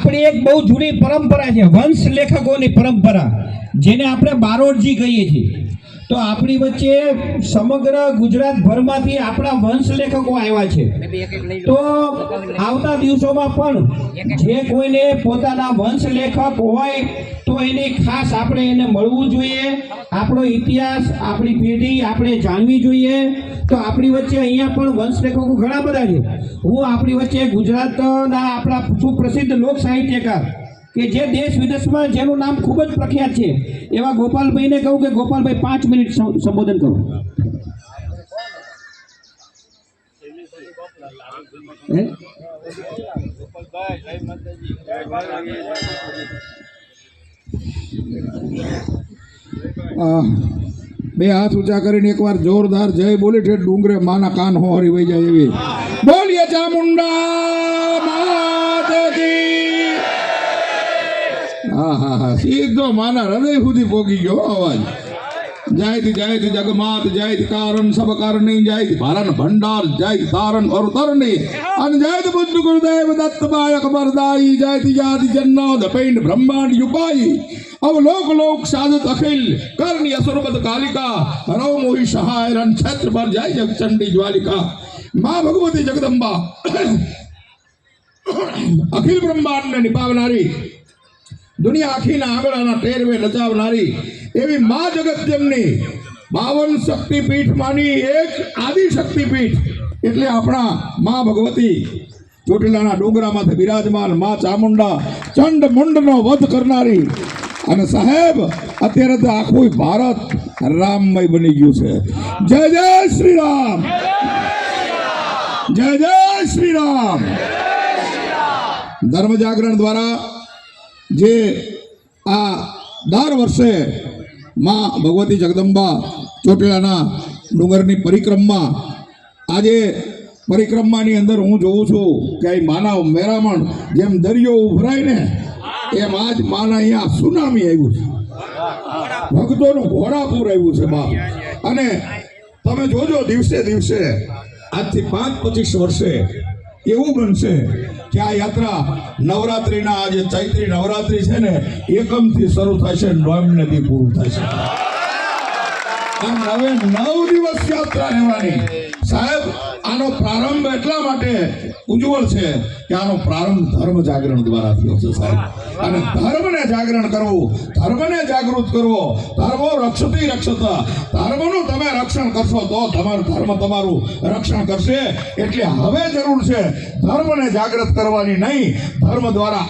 આપણી એક બહુ જૂની પરંપરા છે, વંશ લેખકોની પરંપરા, જેને આપણે બારોટજી કહીએ છીએ. તો આપણી વચ્ચે સમગ્ર ગુજરાત ભરમાંથી આપણા વંશ લેખકો આવ્યા છે. તો આવતા દિવસોમાં પણ જે કોઈને પોતાના વંશ લેખક હોય તો એને ખાસ આપણે એને મળવું જોઈએ. આપણો ઇતિહાસ, આપણી પેઢી આપણે જાણવી જોઈએ. તો આપણી વચ્ચે અહીંયા પણ વંશ લેખકો ઘણા બધા છે. હું આપણી વચ્ચે ગુજરાતના આપણા સુપ્રસિદ્ધ લોક સાહિત્યકાર કે જે દેશ વિદેશમાં જેનું નામ ખૂબ જ પ્રખ્યાત છે એવા ગોપાલભાઈને કહું કે ગોપાલભાઈ 5 મિનિટ સંબોધન કરો. બે હાથ ઊંચા કરીને એકવાર જોરદાર જય બોલી ઠેઠ ડુંગરે માના કાન હોરી વહી જાય એવી બોલીએ ચામુંડા માત કી. હા હા હા, સીધો માના હૃદય સુધી પોગી ગયો અવાજ. જયથી જગમાત જયથી કારણ સબ કરણી જયથી ભારન ભંડાર જય તારણ અર તરણી અને જયથી બુદ્ધ ગુરુદેવ દત્ત બાળક બરદાઈ જયથી જાતિ જન્નોદ પિંડ બ્રહ્માંડ યુપાઈ અવલોક લોક સાધત અખિલ કરણી અસુરબદ કાલિકા રવ મોહી સહાય રણ ક્ષેત્ર પર જય જગચંડી જ્વાલિકા માં ભગવતી જગદંબા અખિલ બ્રહ્માંડ ને નિપાવનારી દુનિયા આખીના આંગણાના ટેરવે નચાવનારી એવી મા જગતજનની 52 શક્તિપીઠમાંની એક આદિ શક્તિપીઠ એટલે આપણા મા ભગવતી ચોટીલાના ડુંગરામાંથી બિરાજમાન મા ચામુંડા ચંડ મુંડનો વધ કરનારી. અને સાહેબ અત્યારે તો આખું ભારત રામમય બની ગયું છે. જય જય શ્રી રામ, જય જય શ્રી રામ. ધર્મ જાગરણ દ્વારા જે આ દર વર્ષે માં ભગવતી જગદંબા ચોટીલાના ડુંગરની પરિક્રમા, આજે પરિક્રમાની અંદર હું જોઉં છું કે અહીં માનવ મેરામણ જેમ દરિયો ઉભરાય ને એમ આજ માના અહીંયા સુનામી આવ્યું છે, ભક્તોનું ઘોડાપુર આવ્યું છે બાપ. અને તમે જોજો દિવસે દિવસે આજથી 5-25 વર્ષે એવું બનશે કે આ યાત્રા નવરાત્રિના આજે ચૈત્રી નવરાત્રિ છે ને એકમથી શરૂ થશે, નોમનેથી પૂરું થશે. અને હવે 9 દિવસ યાત્રા રહેવાની. સાહેબ આનો પ્રારંભ એટલા માટે ઉજ્જવળ છે કે આનો પ્રારંભ ધર્મ જાગરણ દ્વારા થયો છે સાહેબ. અને ધર્મને જાગરણ કરવું, ધર્મને જાગૃત કરવો, ધર્મો રક્ષતી રક્ષતા, ધર્મનું તમે રક્ષણ કરશો તો તમારું ધર્મ તમારું રક્ષણ કરશે. એટલે હવે જરૂર છે ધર્મને જાગૃત કરવાની નહીં, ધર્મ દ્વારા